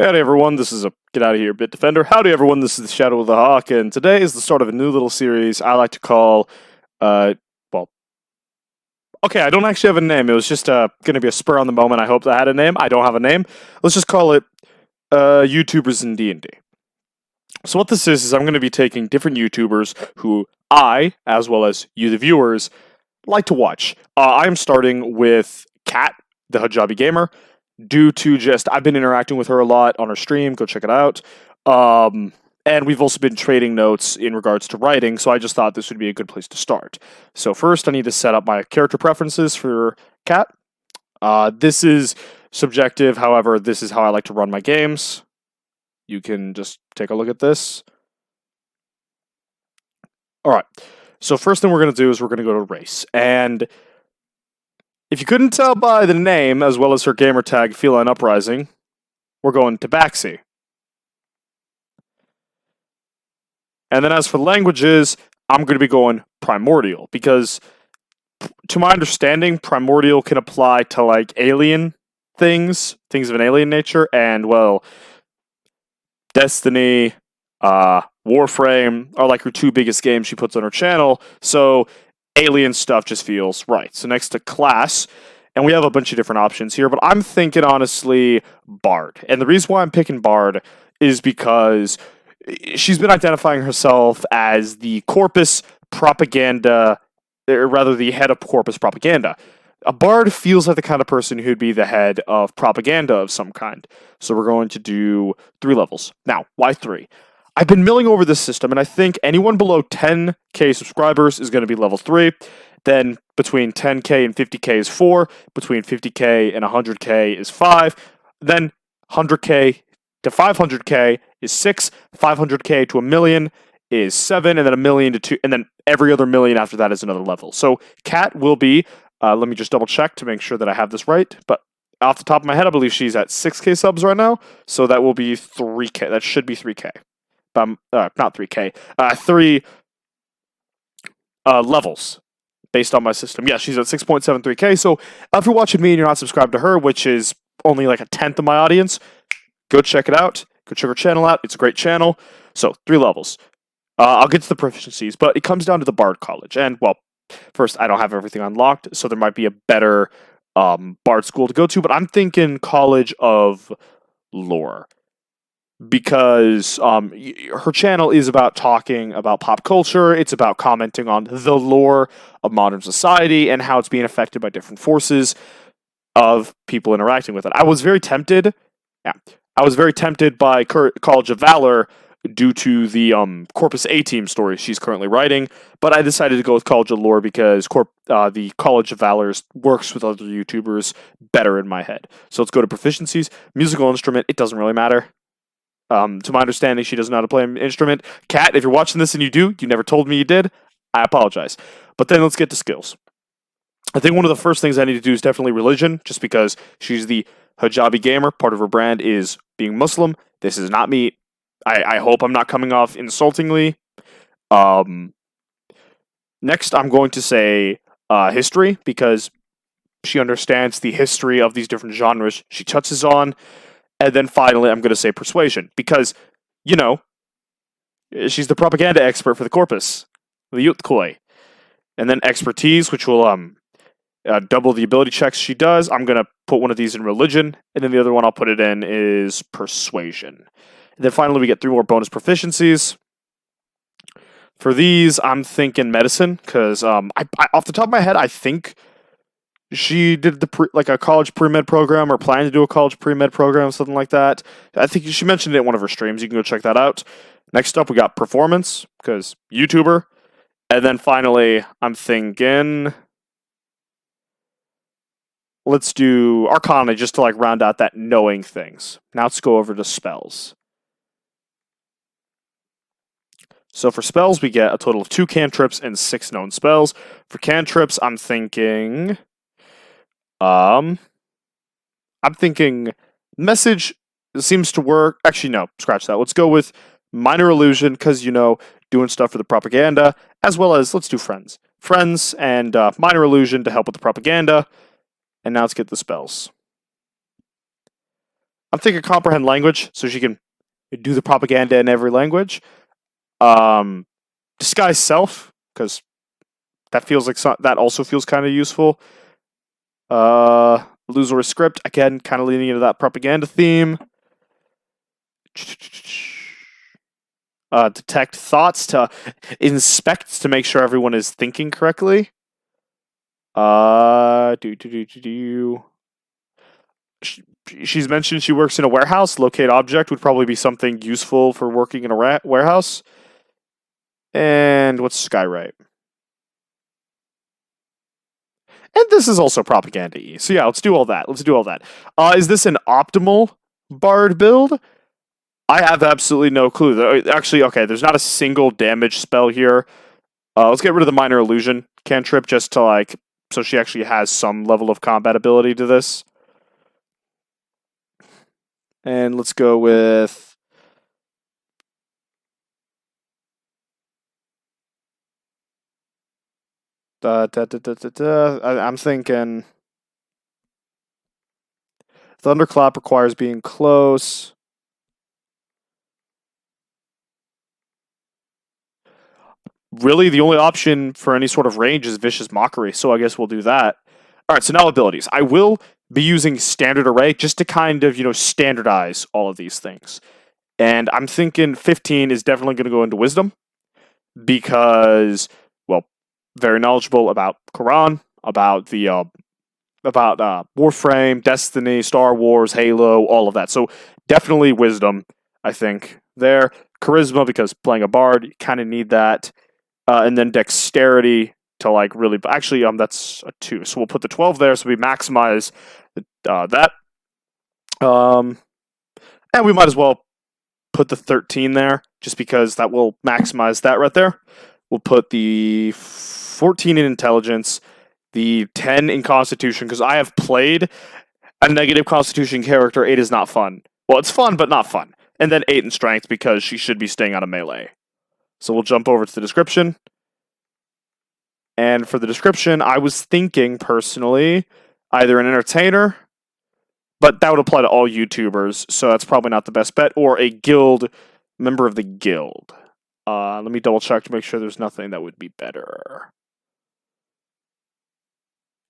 Howdy everyone, this is a Get Out of Here Bit Defender. Howdy everyone, this is the Shadow of the Hawk, and today is the start of a new little series I like to call, well, okay, I don't actually have a name. It was just going to be a spur on the moment. I hope I had a name. I don't have a name. Let's just call it YouTubers in D&D. So what this is I'm going to be taking different YouTubers who I, as well as you the viewers, like to watch. I'm starting with Kat, the Hijabi Gamer, due to just I've been interacting with her a lot on her stream. Go check it out. And we've also been trading notes in regards to writing, so I just thought this would be a good place to start. So first, I need to set up my character preferences for Kat. This is subjective, however, this is how I like to run my games. You can just take a look at this. Alright, so first thing we're going to do is we're going to go to race. And if you couldn't tell by the name, as well as her gamer tag, Feline Uprising, we're going Tabaxi. And then as for languages, I'm going to be going Primordial, because to my understanding, Primordial can apply to, like, alien things of an alien nature, and, well, Destiny, Warframe are like her two biggest games she puts on her channel, so alien stuff just feels right. So next to class, and we have a bunch of different options here, but I'm thinking, honestly, Bard. And the reason why I'm picking Bard is because she's been identifying herself as the Corpus Propaganda, or rather the head of Corpus Propaganda. A Bard feels like the kind of person who'd be the head of propaganda of some kind. So we're going to do 3 levels. Now, why 3? I've been milling over this system, and I think anyone below 10k subscribers is going to be level 3. Then between 10k and 50k is 4. Between 50k and 100k is 5. Then 100k to 500k is 6. 500k to a million is 7. And then a million to 2. And then every other million after that is another level. So Kat will be... let me just double check to make sure that I have this right. But off the top of my head, I believe she's at 6k subs right now. So that will be 3k. That should be 3k. Not 3k. 3 levels based on my system. Yeah, she's at 6.73k. So if you're watching me and you're not subscribed to her, which is only like a 10th of my audience, go check it out. Go check her channel out. It's a great channel. So 3 levels. I'll get to the proficiencies, but it comes down to the Bard College. And, well, first, I don't have everything unlocked, so there might be a better Bard school to go to, but I'm thinking College of Lore. Because her channel is about talking about pop culture, it's about commenting on the lore of modern society and how it's being affected by different forces of people interacting with it. I was very tempted by College of Valor due to the Corpus A-Team story she's currently writing, but I decided to go with College of Lore because the College of Valor works with other YouTubers better in my head. So let's go to proficiencies. Musical instrument, it doesn't really matter. To my understanding, she doesn't know how to play an instrument. Kat, if you're watching this and you do, you never told me you did, I apologize. But then let's get to skills. I think one of the first things I need to do is definitely religion, just because she's the Hijabi Gamer. Part of her brand is being Muslim. This is not me. I hope I'm not coming off insultingly. Next, I'm going to say history, because she understands the history of these different genres she touches on. And then finally, I'm going to say persuasion, because, you know, she's the propaganda expert for the Corpus, the Youth Koi. And then expertise, which will double the ability checks she does. I'm going to put one of these in religion, and then the other one I'll put it in is persuasion. And then finally, we get 3 more bonus proficiencies. For these, I'm thinking medicine, because I off the top of my head, I think she did a college pre-med program, or planned to do a college pre-med program, something like that. I think she mentioned it in one of her streams. You can go check that out. Next up, we got performance, because YouTuber. And then finally, I'm thinking... let's do Arcana, just to round out that knowing things. Now let's go over to spells. So for spells, we get a total of 2 cantrips and 6 known spells. For cantrips, I'm thinking... message seems to work. Actually, no, scratch that. Let's go with minor illusion, because, doing stuff for the propaganda, as well as, let's do friends. Friends and minor illusion to help with the propaganda. And now let's get the spells. I'm thinking comprehend language, so she can do the propaganda in every language. Disguise self, because that feels like that also feels kind of useful. Illusory script, again, kind of leaning into that propaganda theme. Detect thoughts, to inspect to make sure everyone is thinking correctly. She's mentioned she works in a warehouse. Locate object would probably be something useful for working in a warehouse. And what's skywrite? And this is also propaganda-y. So yeah, let's do all that. Is this an optimal bard build? I have absolutely no clue. Actually, okay, there's not a single damage spell here. Let's get rid of the minor illusion cantrip just to so she actually has some level of combat ability to this. And let's go with I'm thinking Thunderclap requires being close. Really, the only option for any sort of range is Vicious Mockery, so I guess we'll do that. All right, so now abilities. I will be using Standard Array just to kind of, standardize all of these things. And I'm thinking 15 is definitely going to go into Wisdom because, well, very knowledgeable about Quran, about the Warframe, Destiny, Star Wars, Halo, all of that. So definitely Wisdom, I think, there. Charisma, because playing a bard, you kind of need that. And then Dexterity to really... Actually, that's a 2. So we'll put the 12 there, so we maximize that. And we might as well put the 13 there, just because that will maximize that right there. We'll put the 14 in Intelligence, the 10 in Constitution, because I have played a negative Constitution character. 8 is not fun. Well, it's fun, but not fun. And then 8 in Strength, because she should be staying out of melee. So we'll jump over to the description. And for the description, I was thinking, personally, either an entertainer, but that would apply to all YouTubers, so that's probably not the best bet, or a guild, member of the guild. Let me double check to make sure there's nothing that would be better.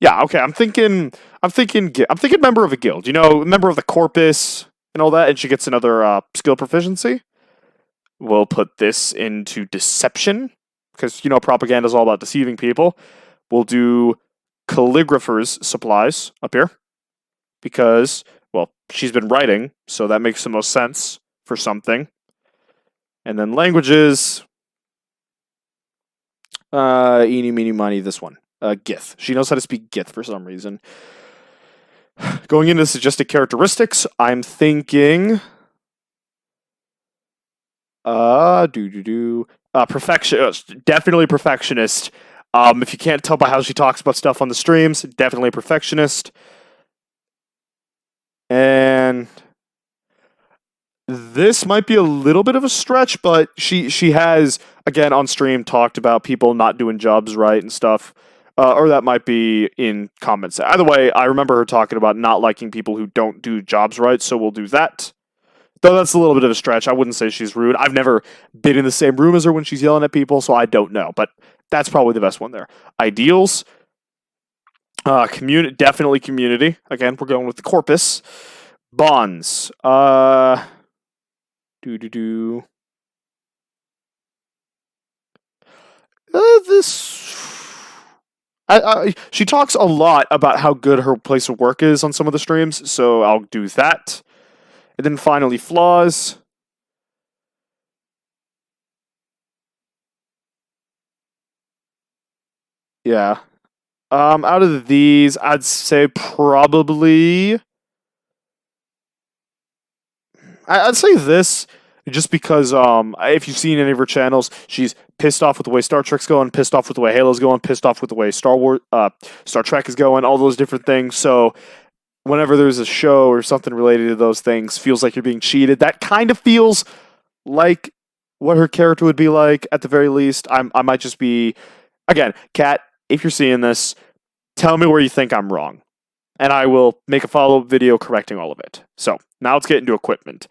Yeah, okay, I'm thinking member of a guild. Member of the Corpus and all that, and she gets another skill proficiency. We'll put this into Deception, because, propaganda is all about deceiving people. We'll do Calligrapher's Supplies up here, because, well, she's been writing, so that makes the most sense for something. And then Languages. Eeny, meeny, miny, this one. Gith. She knows how to speak Gith for some reason. Going into suggested characteristics, I'm thinking... definitely perfectionist. If you can't tell by how she talks about stuff on the streams, definitely a perfectionist. And this might be a little bit of a stretch, but she has, again, on stream talked about people not doing jobs right and stuff. Or that might be in comments. Either way, I remember her talking about not liking people who don't do jobs right, so we'll do that. Though that's a little bit of a stretch. I wouldn't say she's rude. I've never been in the same room as her when she's yelling at people, so I don't know. But that's probably the best one there. Ideals. Definitely community. Again, we're going with the Corpus. Bonds. She talks a lot about how good her place of work is on some of the streams, so I'll do that. And then finally, flaws. Yeah. Out of these, I'd say probably... I'd say this, just because if you've seen any of her channels, she's pissed off with the way Star Trek's going, pissed off with the way Halo's going, pissed off with the way Star Trek is going, all those different things. So whenever there's a show or something related to those things, feels like you're being cheated. That kind of feels like what her character would be like, at the very least. I might just be... Again, Kat, if you're seeing this, tell me where you think I'm wrong. and I will make a follow-up video correcting all of it. So, now let's get into equipment.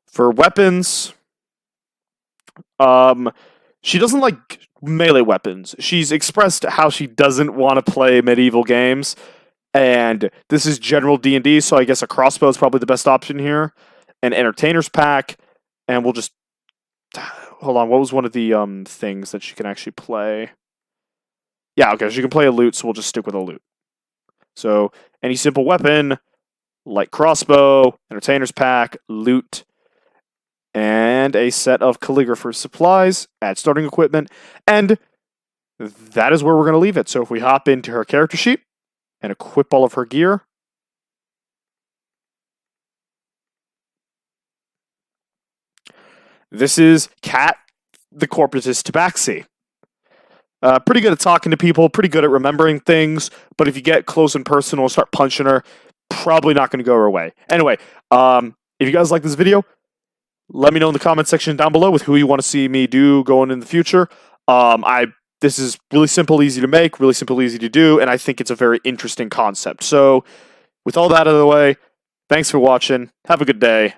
For weapons, she doesn't like melee weapons. She's expressed how she doesn't want to play medieval games, and this is general D&D, so I guess a crossbow is probably the best option here. An entertainer's pack, and we'll just... Hold on, what was one of the things that she can actually play? Yeah, okay, she can play a lute, so we'll just stick with a lute. So, any simple weapon, light crossbow, entertainer's pack, lute, and a set of calligrapher's supplies, add starting equipment, and that is where we're going to leave it. So if we hop into her character sheet and equip all of her gear, this is Cat, the Corporatist Tabaxi. Pretty good at talking to people, pretty good at remembering things, but if you get close and personal and start punching her, probably not going to go her way. Anyway, if you guys like this video, let me know in the comment section down below with who you want to see me do going in the future. This is really simple, easy to make, really simple, easy to do, and I think it's a very interesting concept. So, with all that out of the way, thanks for watching. Have a good day.